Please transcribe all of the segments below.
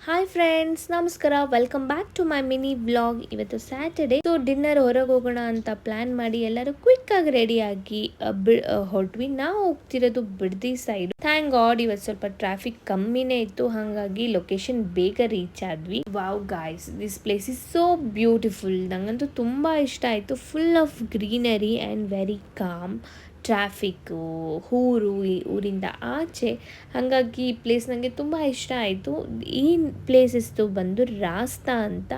Hi friends, ನಮಸ್ಕಾರ. Welcome back to my mini vlog. ಇವತ್ತು Saturday, so dinner ಹೊರಗೆ ಹೋಗೋಣ ಅಂತ ಪ್ಲಾನ್ ಮಾಡಿ ಎಲ್ಲರೂ ಕ್ವಿಕ್ ಆಗಿ ರೆಡಿ ಆಗಿ ಹೊರಟ್ವಿ. ನಾವು ಹೋಗ್ತಿರೋದು ಬಿಡದಿ ಸೈಡ್. ಥ್ಯಾಂಕ್ ಗಾಡ್ ಇವತ್ತು ಸ್ವಲ್ಪ ಟ್ರಾಫಿಕ್ ಕಮ್ಮಿನೇ ಇತ್ತು, ಹಾಗಾಗಿ ಲೊಕೇಶನ್ ಬೇಗ ರೀಚ್ ಆದ್ವಿ. Wow guys, this place is so beautiful. ನಂಗಂತೂ ತುಂಬಾ ಇಷ್ಟ ಆಯ್ತು. Full of greenery and very calm. Traffic, ಊರಿಂದ ಆಚೆ, ಹಾಗಾಗಿ ಈ ಪ್ಲೇಸ್ ನನಗೆ ತುಂಬ ಇಷ್ಟ ಆಯಿತು. ಈ ಪ್ಲೇಸಸ್ದು ಬಂದು ರಾಸ್ತಾ ಅಂತ,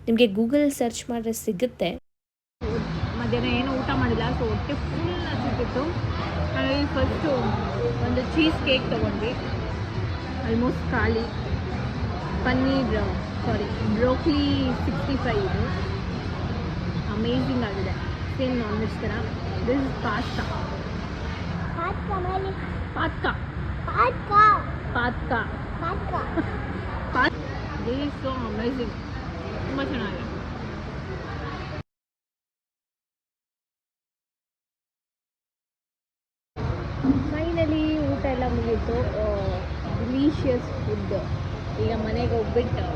ನಿಮಗೆ ಗೂಗಲ್ ಸರ್ಚ್ ಮಾಡಿದ್ರೆ ಸಿಗುತ್ತೆ. ಮಧ್ಯಾಹ್ನ ಏನು ಊಟ ಮಾಡಿಲ್ಲ, ಸೊ ಹೊಟ್ಟೆ ಫುಲ್ ಹಸಿತಿತ್ತು. ಹಾಗಾಗಿ ಫಸ್ಟು ಒಂದು ಚೀಸ್ ಕೇಕ್ ತೊಗೊಂಡ್ವಿ, ಆಲ್ಮೋಸ್ಟ್ ಖಾಲಿ. ಬ್ರೋಕ್ಲಿ 65 ಇದು ಅಮೇಝಿಂಗ್ ಆಗಿದೆ, ಸೇಮ್ ನಾನ್ ವೆಜ್ ಥರ. This is pasta. This is so amazing, ತುಂಬ ಚೆನ್ನಾಗಿದೆ. ಫೈನಲಿ ಊಟ ಎಲ್ಲ ಮುಗೀತು. Delicious food. ಈಗ ಮನೆಗೆ ಹೋಗ್ಬಿಟ್ಟು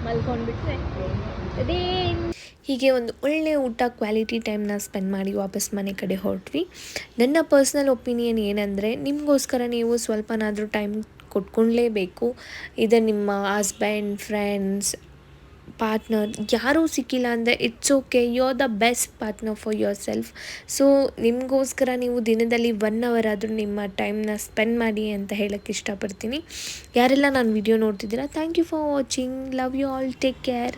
ಮಲ್ಕೊಂಡ್ಬಿಟ್ರೆ ಅದೇ. ಹೀಗೆ ಒಂದು ಒಳ್ಳೆಯ ಊಟ, ಕ್ವಾಲಿಟಿ ಟೈಮ್ನ ಸ್ಪೆಂಡ್ ಮಾಡಿ ವಾಪಸ್ ಮನೆ ಕಡೆ ಹೊರಟ್ವಿ. ನನ್ನ ಪರ್ಸ್ನಲ್ ಒಪಿನಿಯನ್ ಏನಂದರೆ, ನಿಮಗೋಸ್ಕರ ನೀವು ಸ್ವಲ್ಪನಾದರೂ ಟೈಮ್ ಕೊಟ್ಕೊಳ್ಳೇಬೇಕು. ಇದು ನಿಮ್ಮ ಹಸ್ಬೆಂಡ್, ಫ್ರೆಂಡ್ಸ್, ಪಾರ್ಟ್ನರ್ ಯಾರೂ ಸಿಕ್ಕಿಲ್ಲ ಅಂದರೆ it's okay, you are the best partner for yourself. So ನಿಮಗೋಸ್ಕರ ನೀವು ದಿನದಲ್ಲಿ 1 ಅವರ್ ಆದರೂ ನಿಮ್ಮ ಟೈಮ್ನ ಸ್ಪೆಂಡ್ ಮಾಡಿ ಅಂತ ಹೇಳೋಕ್ಕೆ ಇಷ್ಟಪಡ್ತೀನಿ. ಯಾರೆಲ್ಲ ನಾನು ವಿಡಿಯೋ ನೋಡ್ತಿದ್ದೀರಾ, thank you for watching. Love you all, take care.